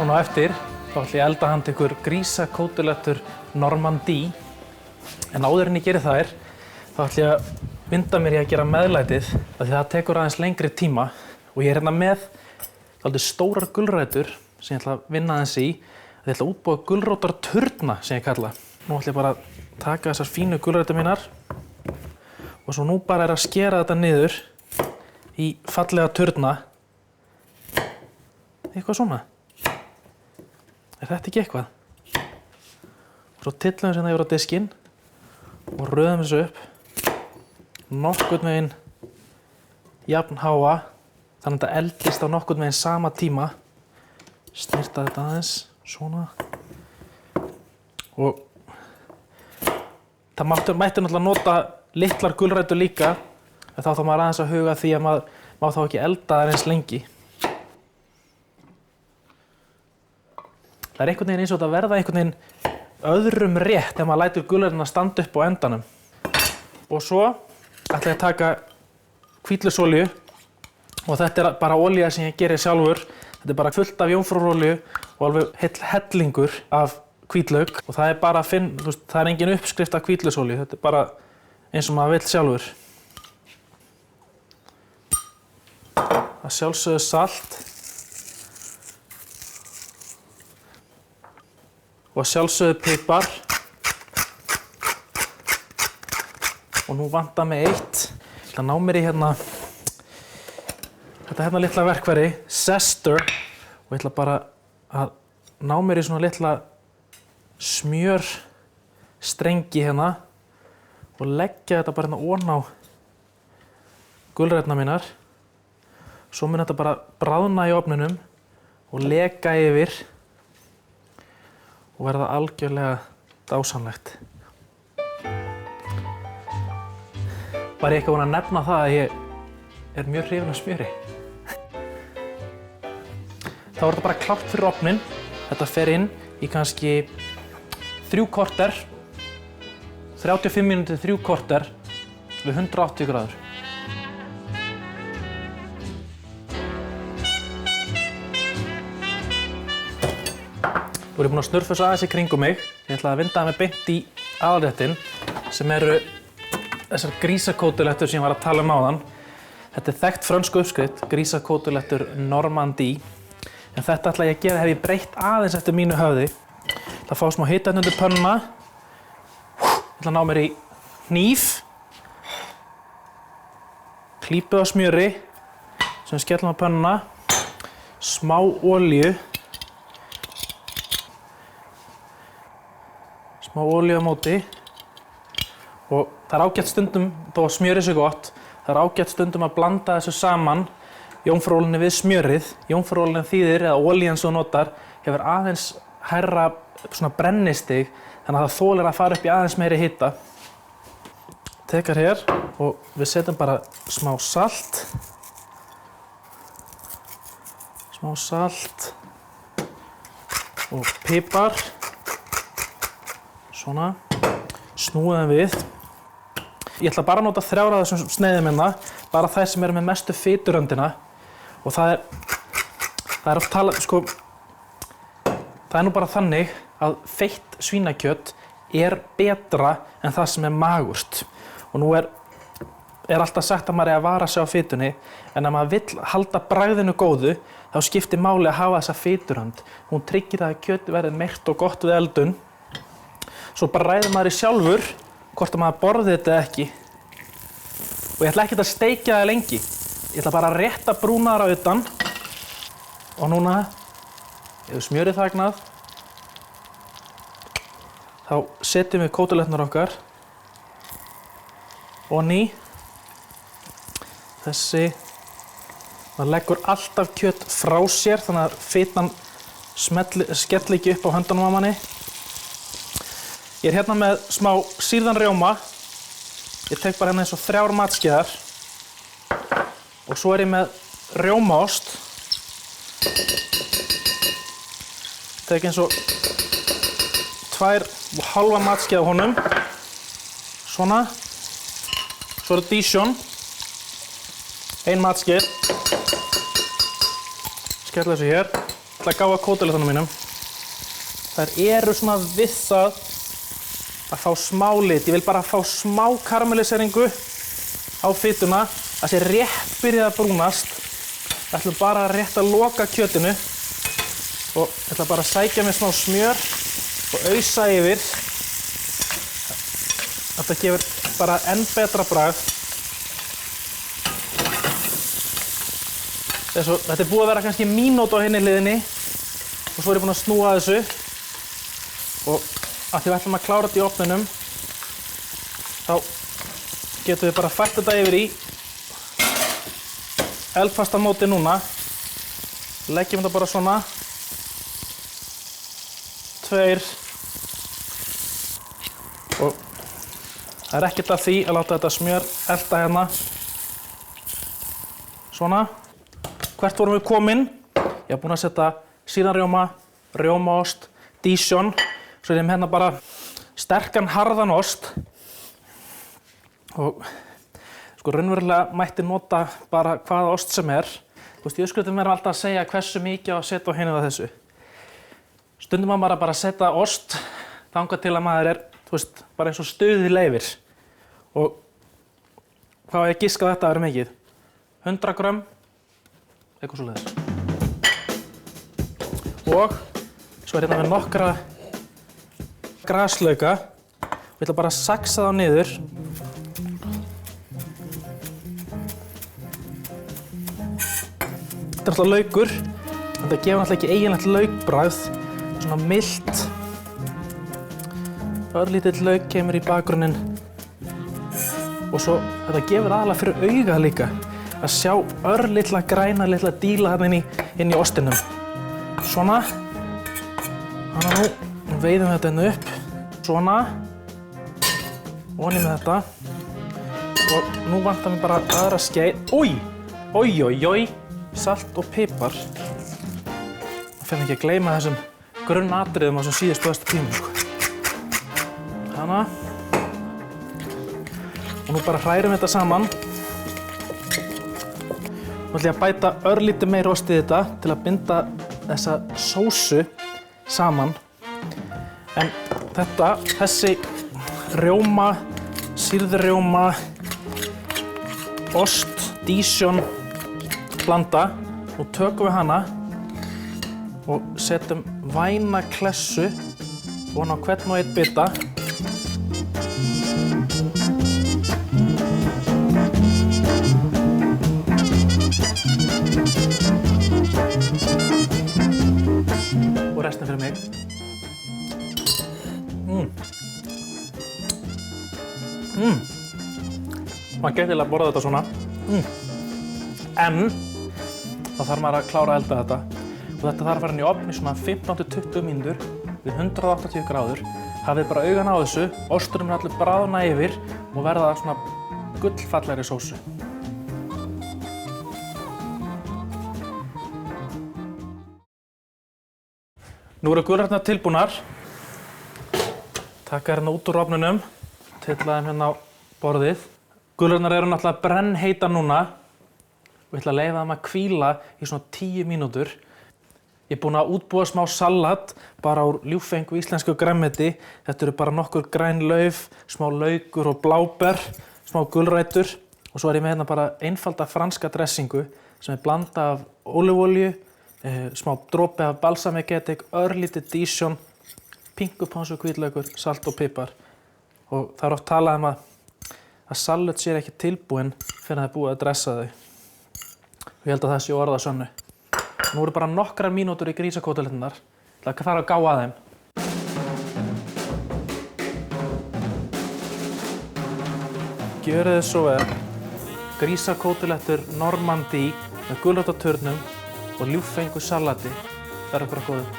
Núna á eftir þá ætla ég að elda handa ykkur grísakótilettur Normandie. En áður en ég geri þær, þá ætla ég að vinda mér í að gera meðlætið af því það tekur aðeins lengri tíma og ég er hérna með dálítið stórar gulrætur sem ég ætla að vinna aðeins í. Ég ætla að útbúa gulrótarturna sem ég kalla. Nú ætla ég bara að taka þessar fínu gulrætur mínar og svo nú bara er að skera þetta niður í fallega turna. Eitthvað svona. Er þetta ekki eitthvað? Svo tyllum við hérna yfir á diskinn og röðum þessu upp. Nokkurn veginn jafn háa, þannig að þetta eldist á nokkurn veginn sama tíma. Snirta þetta aðeins, svona. Og það mætti náttúrulega nota litlar gulrætur líka, en þá þarf maður aðeins að huga því að maður má þá ekki elda þær eins lengi. Það er einhvern veginn eins og þetta verða einhvern veginn öðrum rétt ef maður lætur gulræturnar standa upp á endanum. Og svo ætla ég að taka hvítlauksolíu og þetta er bara olía sem ég gerir sjálfur. Þetta er bara fullt af jómfrúrolíu og alveg heill hellingur af hvítlauk og það er bara að finna, það er engin uppskrift af hvítlauksolíu, þetta er bara eins og maður vill sjálfur. Að sjálfsögðu salt og að sjálfsögðu pipar. Og nú vantar mig eitt. Ég ætla að ná mér í þetta hérna litla verkfæri, Zester, og ég ætla bara að ná mér í svona litla smjörstrengi hérna og leggja þetta bara hérna ofan á gulræturnar mínar. Svo mun þetta bara bráðna í ofninum og leka yfir og verða algjörlega dásamlegt. Bara ég ekki búinn að nefna það að ég er mjög hrifinn af smjöri. Þá er þetta bara klárt fyrir ofninn. Þetta fer inn í kannski 3 korter, 35 mínútur til 3 korter við 180 gráður. Nú er ég búinn að snurfusa aðeins í kringum mig. Ég ætla að vinda mig beint í aðalréttinn sem eru þessar grísakótilettur sem ég var að tala áðan. Þetta er þekkt frönsku uppskrift, grísakótilettur Normandie. En þetta ætla ég að gera hef ég breytt aðeins eftir mínu höfði. Ég ætla að fá smá hita undir pönnuna. Ég ætla að ná mér í hníf. Klípu á smjöri sem skellum á pönnuna. Smá olíu. Smá olíu á móti. Og það er ágætt stundum, þó að smjörið sé gott, það er ágætt stundum að blanda þessu saman, jómfrúrolíunni við smjörið. Jómfrúrolían þýðir, eða olían sem þú notar, hefur aðeins hærra svona brennistig, þannig að það þolir að fara upp í aðeins meiri hita. Tekar hér og við setjum bara smá salt. Smá salt og pipar. Svona. Snúðum við. Ég ætla bara að nota 3 af þessum sneiðum hérna, bara þær sem eru með mestu fituröndina. Og það er oft talað, það er nú bara þannig að feitt svínakjöt er betra en það sem er magurt. Og nú er alltaf sagt að maður er að vara sig á fitunni, en ef maður vill halda bragðinu góðu, þá skiptir máli að hafa þessa fiturönd. Hún tryggir að kjötið verði meyrt og gott við eldun. Svo bara ræður maður í sjálfur hvort að maður borði þetta eða ekki. Og ég ætla ekkert að steikja það lengi. Ég ætla bara að rétta brúnaðar á utan. Og núna, ef smjörið þagnað, þá setjum við kótiletturnar okkar ofan í. Þessi, það leggur alltaf kjöt frá sér, þannig að fitan skelli ekki upp á höndunum á manni. Ég er hérna með smá sýrðan rjóma. Ég tek bara hérna eins og 3 matskeiðar. Og svo er ég með rjómaost. Tek eins og 2,5 matskeið af honum. Svona. Svo er Dijon. 1 matskeið. Skella þessu hér. ætla að gáfa kótilettunum mínum. Þær eru svona við það að fá smá lit. Ég vil bara fá smá karamelliseringu á fituna. Það sé rétt byrjað að brúnast. Við ætlum bara rétt að loka kjötinu og ég ætla bara að sækja með smá smjör og ausa yfir. Þetta gefur bara enn betra bragð. Þetta er búið að vera kannski mínútu á hinni hliðinni og svo er ég búinn að snúa þessu og af því við ætlum að klára þetta í ofninum þá getum við bara fært þetta yfir í eldfasta móti núna. Leggjum þetta bara svona 2 og það er ekkert að því að láta þetta smjör elta hérna svona. Hvert vorum við komin? Ég hef búinn að setja sýrðan rjómaost, Dijon. Svo er ég með hérna bara sterkan harðan ost. Og sko raunverulega mætti nota bara hvaða ost sem er. Þú veist, í uppskriftum er alltaf að segja hversu mikið á að setja á hinu eða þessu. Stundum maður bara að setja ost þangað til að maður er, þú veist, bara eins og stuðið leyfir. Og hvað á ég að giska þetta að vera mikið? 100 grömm. Eitthvað svoleiðis. Og svo er hérna með nokkra graslauka. Ég ætla bara að saxa þá niður. Þetta er alltaf laukur. Þetta gefur alltaf ekki eiginlegt laukbragð. Svona milt. Örlítill lauk kemur í bakgrunninn. Og svo þetta gefur aðalega fyrir augað líka. Að sjá örlitla græna litla díla hérna inn í ostinum. Svona. Þannig að nú veiðum við þetta hérna upp. Svona. Ofan í með þetta. Og nú vantar mér bara aðra skeið. Oj. Salt og pipar. Það fyrir ekki að gleyma þessum grunnatriðum á þessum síðustu östu tímum, sko. Þannig. Og nú bara hrærum við þetta saman. Nú ætlum ég að bæta örlítið meiri osti í þetta til að binda þessa sósu saman. En þessi rjóma, sýrðurjóma, ost, Dijon blanda. Nú tökum við hana og setjum væna klessu ofan á hvern og einn bita. Og restin fyrir mig. Man gæti að borða þetta svona. En þá þarf maður að klára að elda þetta. Og þetta þarf að fara inn í ofn í svona 15-20 mínútur við 180 gráður. Hafið bara augun á þessu, osturinn er allir bráðna yfir og verða svona gullfallegri sósu. Nú eru gulræturnar tilbúnar. Taka hérna út úr ofninum, tylla þeim hérna á borðið. Gulræturnar eru náttúrulega brennheita núna og ég ætla að leyfa þeim að hvíla í svona 10 mínútur. Ég er búinn að útbúa smá salat, bara úr ljúffengu íslensku grænmeti. Þetta eru bara nokkur græn lauf, smá laukur og bláber, smá gulrætur. Og svo er ég með hérna bara einfalda franska dressingu sem er blanda af ólífuolíu, smá dropi af balsamic-edik, örlítið Dijon, pinkupánsu, hvítlaukur, salt og pipar. Og það er oft talað um að salat sé ekki tilbúinn fyrir að það er búið að dressa þau. Og ég held að það sé orða sönnu. Nú eru bara nokkrar mínútur í grísakóteletturnar. Ég ætla að fara að gá að þeim. Gjörið þið svo vel. Grísakótelettur Normandie með gulrótarturnum og ljúffengu salati. Verður bara góður.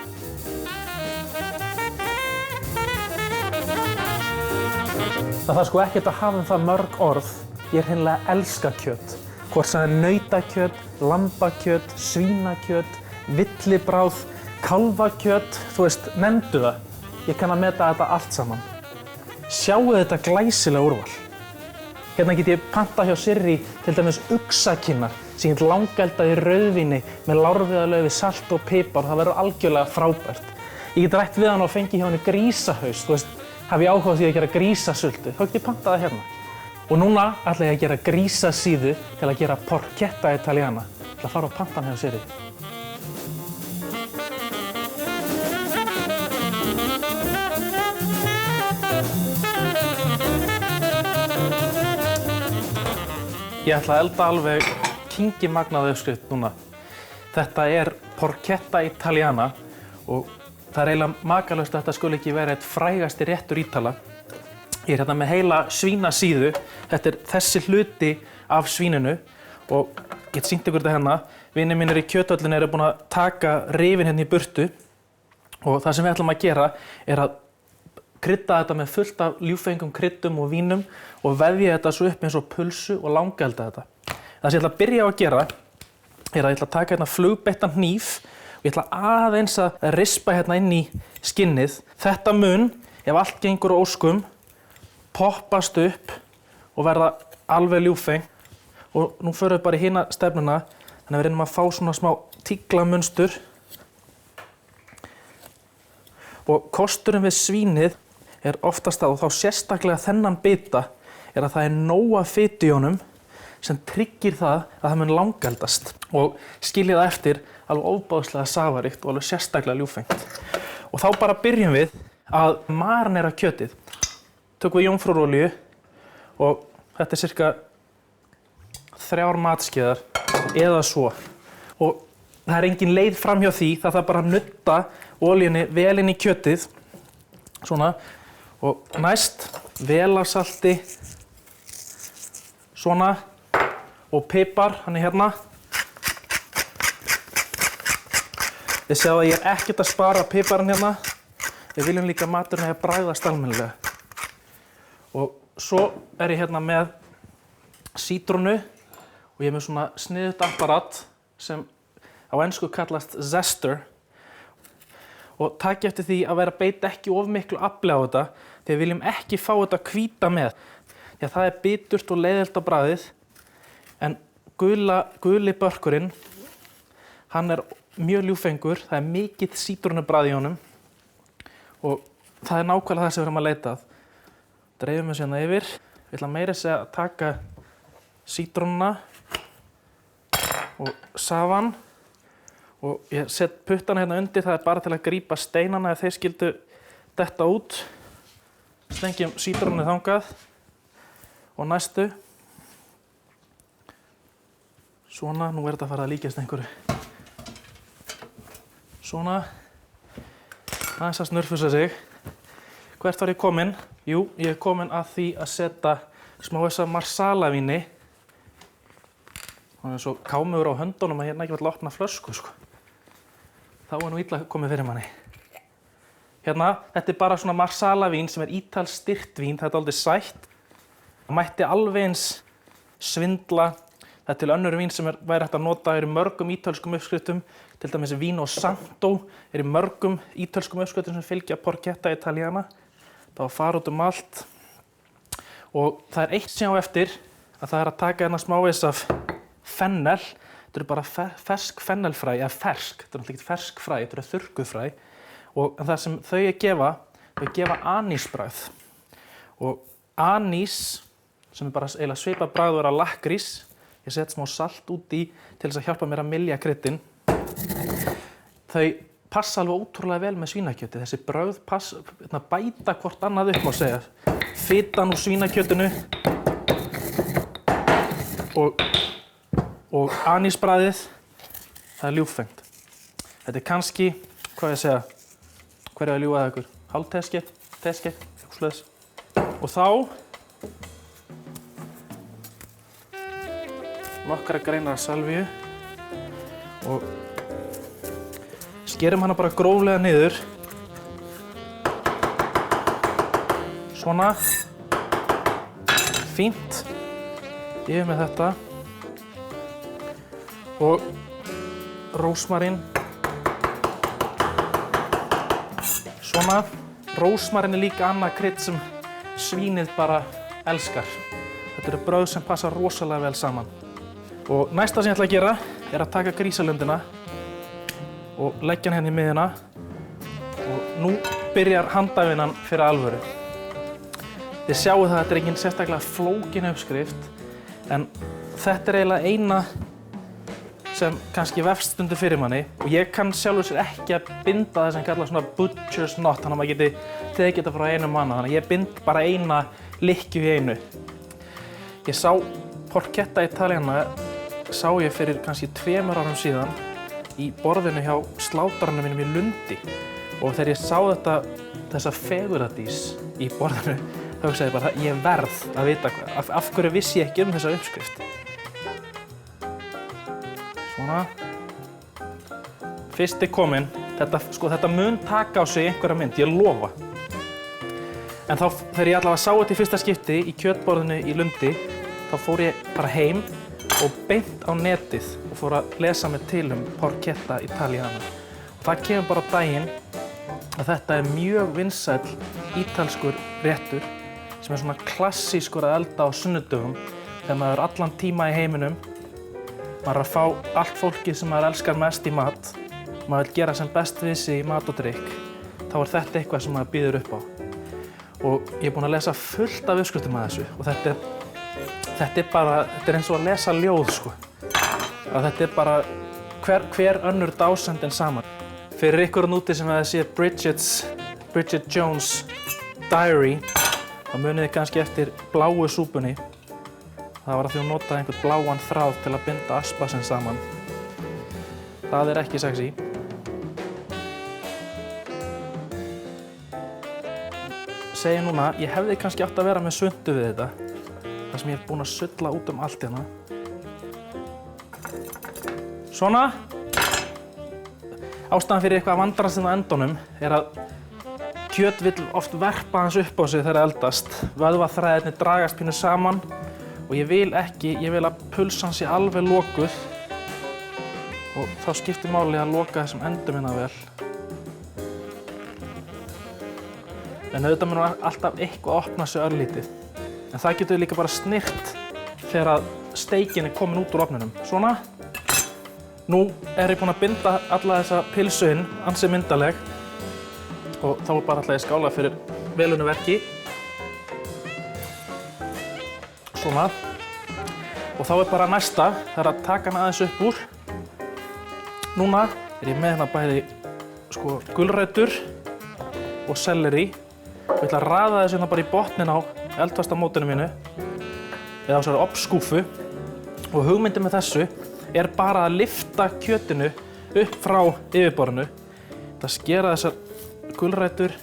Það þarf sko ekkert að hafa það mörg orð. Ég hreinlega elska kjöt. Hvort sem það er nautakjöt, lambakjöt, svínakjöt, villibráð, kálfakjöt, þú veist, nefndu það. Ég kann að meta þetta allt saman. Sjáu þetta glæsilega úrval. Hérna get ég panta hjá Sirrý til dæmis uxakinnar sem ég get langeldað í rauðvíni með lárviðarlaufi, salt og pipar. Það verður algjörlega frábært. Ég get rætt við hann og fengið hjá henni grísahaus, þú veist, hafi ég áhuga á því að gera grísasultu, þá get ég pantað það hérna. Og núna ætla ég að gera grísasíðu til að gera porchetta italiana. Ég ætla að fara á pantan hjá Sirri. Ég ætla að elda alveg kingimagnaða uppskrift núna. Þetta er porchetta italiana og það er eiginlega makalaust að þetta skuli ekki vera eitt frægasti réttur Ítala. Ég er hérna með heila svínasíðu. Þetta er þessi hluti af svíninu og ég get sýnt ykkur þetta hérna. Vinir mínir í kjöthöllinni eru búin að taka rifin hérna í burtu og það sem við ætlum að gera er að krydda þetta með fullt af ljúffengum kryddum og vínum og veðja þetta svo upp eins og pulsu og langelda þetta. Það sem ég ætla að byrja á að gera er að ég ætla að taka hérna flugbeittan hníf og ég ætla aðeins að rispa hérna inn í skinnið. Þetta mun, ef allt gengur á óskum, poppast upp og verða alveg ljúffeng. Og nú förum við bara í hina stefnuna, þannig að við reynum að fá svona smá tíglamunstur. Og kosturinn við svínið er oftast og þá sérstaklega þennan bita er að það er nóg af fitu í honum sem tryggir það að það mun langeldast og skiljið það eftir alveg ofboðslega safaríkt og alveg sérstaklega ljúffengt. Og þá bara byrjum við að marinera kjötið. Tökum við jómfrúrolíu og þetta er cirka 3 matskeiðar eða svo. Og það er engin leið fram hjá því, það þarf bara að nudda olíunni vel inn í kjötið. Svona. Og næst vel af salti. Svona. Og pipar, hann er hérna. Þið sjáu að ég er ekkert að spara piparinn hérna. Við viljum líka að maturinn eigi að bragðast almennilega. Og svo er ég hérna með sítrónu og ég er með svona sniðugt apparat sem á ensku kallast zester. Og takk eftir því að vera að beita ekki of miklu afli á þetta því við viljum ekki fá þetta hvíta með. Því að það er biturt og leiðinlegt á bragðið en guli börkurinn, hann er mjög ljúffengur, það er mikið sítrónubragð í honum og það er nákvæmlega það sem við erum að leita að. Dreifum við hérna yfir. Ég ætla meira að segja að taka sítrónuna og safann. Og ég set puttana hérna undir, það er bara til að grípa steinana ef þeir skyldu detta út. Slengjum sítrónunni þangað og næstu. Svona, nú er þetta að fara að líkjast einhverju. Svona. Aðeins að snurfusa sig. Hvert var ég kominn? Jú, ég er kominn að því að setja smá þessa marsalavíni. Það er svo kámugur á höndunum að hérna ekki vill opna flösku, sko. Þá er nú illa komið fyrir manni. Hérna, þetta er bara svona marsalavín sem er ítalskt styrktvín, þetta er aldrei sætt. Það mætti alveg eins svindla. Það er til önnur vín sem væri hægt að nota í mörgum ítölskum uppskriftum, til dæmis Vino Santo í mörgum ítölskum uppskriftum sem fylgja porchetta italiana. Það var fara út allt. Og það er eitt sem á eftir, að það er að taka hérna smávegis af fennel. Þetta eru bara fersk fennelfræ, eða fersk, þetta er náttúrulega ekki fersk fræ, þetta eru þurrkuð fræ. Og það sem þau gefa anísbragð. Og anís, sem er bara eiginlega svipað bragður af lakkrís, ég set smá salt út í til þess að hjálpa mér að mylja kryddin. Þau passa alveg ótrúlega vel með svínakjöti. Þessi bragð bæta hvort annað upp, má segja. Fitan úr svínakjötinu og anísbragðið, það er ljúffengt. Þetta er kannski, hvað ég að segja, hver er að ljúga það ykkur? Hálf teskeið, eitthvað svoleiðis. Og þá nokkrar greinar af salvíu og skerum hana bara gróflega niður. Svona. Fínt. Yfir með þetta. Og rósmarín. Svona. Rósmarín er líka annað krydd sem svínið bara elskar. Þetta eru brauð sem passa rosalega vel saman. Og næsta sem ég ætla að gera að taka grísalundina og leggja hann hérna í miðjuna og nú byrjar handavinnan fyrir alvöru. Þið sjáu það að þetta engin sérstaklega flókin uppskrift en þetta eiginlega eina sem kannski vefst stundum fyrir manni og ég kann sjálfur sér ekki að binda það sem kallast svona butcher's knot þannig að maður geti tekið þetta frá einum manna þannig að ég bind bara eina lykkju í einu. Ég sá porchetta italiana ég fyrir kannski 2 árum síðan í borðinu hjá slátaranum mínum í Lundi og þegar ég sá þessa fegurðardís í borðinu þá hugsaði ég bara ég verð að vita af hverju vissi ég ekki þessa uppskrift. Svona. Fyrst kominn. Þetta mun taka á sig einhverja mynd, ég lofa. En þá þegar ég allavega sá þetta í fyrsta skipti í kjötborðinu í Lundi þá fór ég bara heim og beint á netið og fór að lesa mig til porchetta italiana. Og það kemur bara á daginn að þetta mjög vinsæll ítalskur réttur sem svona klassískur að elda á sunnudögum þegar maður allan tíma í heiminum. Maður að fá allt fólkið sem maður elskar mest í mat. Maður vil gera sem best við sig í mat og drykk. Þá þetta eitthvað sem maður býður upp á. Og ég búinn að lesa fullt af uppskriftum að þessu og þetta eins og að lesa ljóð sko. Að þetta bara hver önnur dásend en saman. Fyrir ykkur úti sem að sé Bridget Jones Diary þá munið þið kannski eftir bláu súpunni. Það var að því hún notaði einhvern bláan þráð til að binda aspasen saman. Það ekki sexy. Segi núna, ég hefði kannski átt að vera með sundu við þetta. Það sem ég búinn að sulla út allt hérna. Svona. Ástæðan fyrir eitthvað að vandrast á endunum að kjöt vill oft verpa hans upp á sig þegar það eldast. Vöðvaþræðirnir dragast pínu saman. Og ég vil að pulsan sé alveg lokuð og þá skiptir máli að loka þessum endum hérna vel. En auðvitað mun alltaf eitthvað opna sig örlítið. En það getur líka bara snirkt þegar steikin komin út úr ofninum. Svona. Nú ég búinn að binda alla þessa pilsu inn, ansi myndarleg. Og þá bara ætla ég að skála fyrir velunnu verki. Svona. Og þá bara næsta, það að taka hana aðeins upp úr. Núna ég með hérna bæði gulrætur og selleri. Ég ætla að raða þessu hérna bara í botninn á eldfasta mótinu mínu eða á þessari obnskúfu. Og hugmyndin með þessu bara að lyfta kjötinu upp frá yfirborðinu. Það skera þessar gulrætur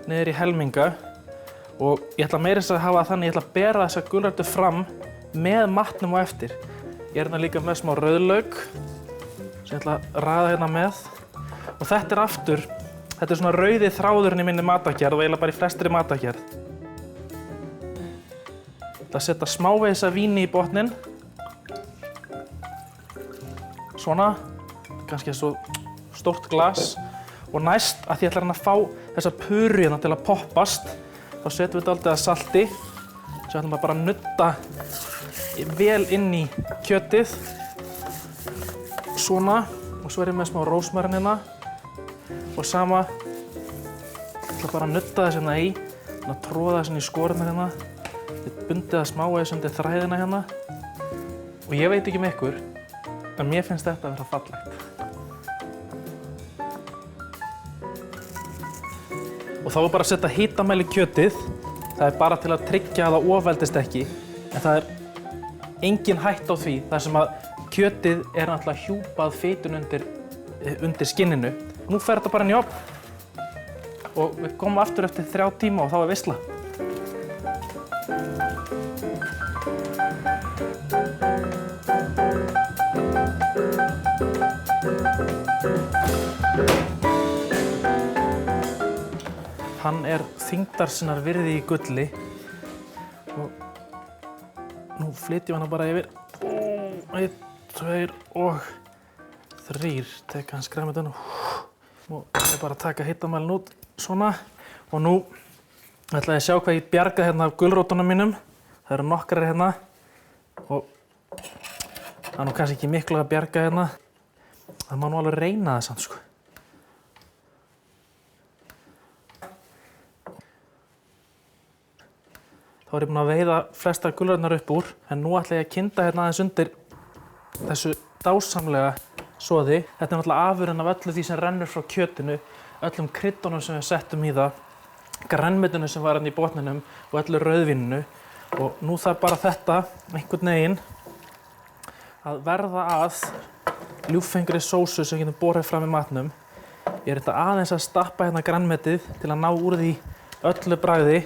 niður í helminga og ég ætla meira að hafa þannig ég ætla að bera þessar gulrætur fram með matnum á eftir. Ég hérna líka með smá rauðlauk sem ég ætla að raða hérna með. Og þetta aftur, þetta svona rauði þráðurinn í minni matargerð og eiginlega bara í flestri matargerð. Ég ætla að setja smávegis af víni í botninn. Svona, kannski svo stórt glas. Og næst að ég ætla að fá þessa puru hérna til að poppast. Þá setjum við dálítið af salti. Svo ætlum við bara að nudda vel inn í kjötið. Svona. Og svo ég með smá rósmarín hérna. Og sama. Ég ætla bara að nudda þess hérna í. Að tróða þess hérna í skorina hérna. Ég bundið það smávegis undir þræðina hérna. Og ég veit ekki með ykkur, en mér finnst þetta að vera fallegt. Og þá bara að setja hitamæli í kjötið. Það bara til að tryggja að það ofeldist ekki. En það engin hætta á því þar sem að kjötið náttúrulega hjúpað fitun undir skinninu. Nú fer þetta bara inn í ofn. Og við komum aftur eftir 3 tíma og þá veisla. Hann þyngdar sinnar virði í gulli og nú flytjum hann bara yfir. 1, 2 og 3. Tek hans grænmetin og ég bara taka hitamælinn út svona. Og nú ætla ég að sjá hvað ég bjarga hérna af gulrótunum mínum. Það eru nokkrar hérna og Það er nú kannski ekki miklu að bjarga hérna. Það má nú alveg reyna það samt, sko. Þá er ég búinn að veiða flestar gulræturnar upp úr, en nú ætla ég að kynda hérna aðeins undir þessu dásamlega soði. Þetta er náttúrulega afurðin af öllu því sem rennur frá kjötinu, öllum kryddunum sem við settum í það, grænmetinu sem var hérna í botninum og öllu rauðvíninu. Og nú þarf bara þetta einhvern veginn að verða að ljúffengri sósu sem við getum borið fram í matnum. Ég er þetta aðeins að stappa hérna grænmetið til að ná úr því öllu bragði.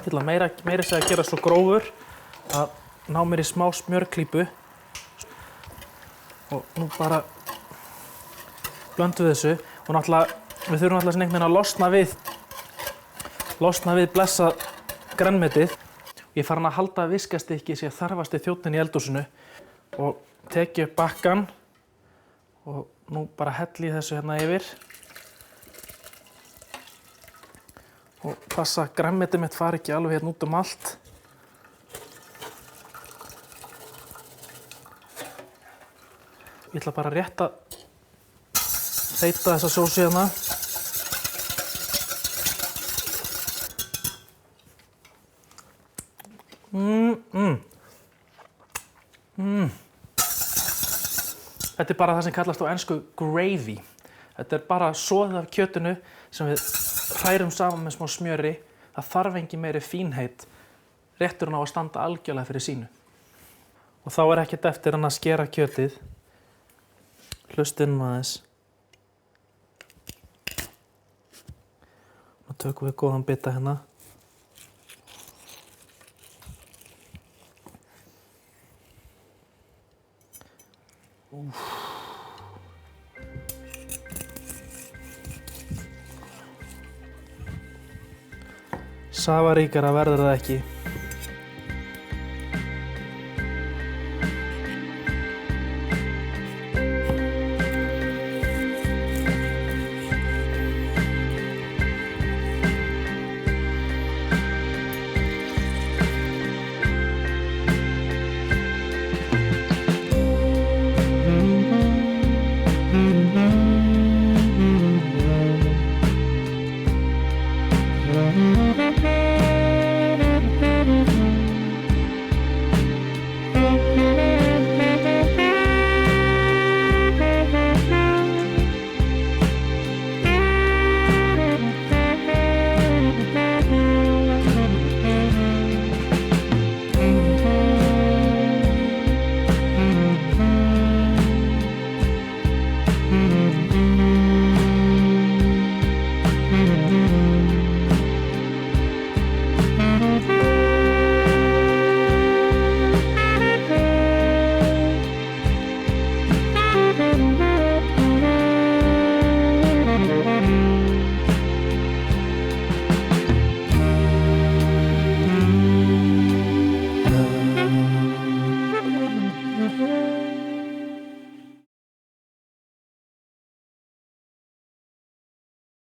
Ég ætla meira að gera svo grófur að ná mér í smá smjörklípu. Og nú bara blöndum við þessu. Og náttúrulega, við þurfum náttúrulega einhvern veginn að losna við blessað grænmetið. Ég er farin að halda að viskastykki sé þarfasti þjónninn í eldhúsinu og teki upp bakkann og nú bara helli ég þessu hérna yfir og passa að grænmetið mitt fari ekki alveg hérna út um allt. Ég ætla bara rétt að þeyta þessa sósu hérna. Þetta er bara það sem kallast á ensku gravy. Þetta er bara soðið af kjötinu sem við hrærum saman með smá smjöri. Það þarf engin meiri fínheit. Rétturinn á að standa algjörlega fyrir sínu. Og þá er ekkert eftir en að skera kjötið. Hlustið nú aðeins. Nú tökum við góðan bita hérna. Safaríkara verður það ekki.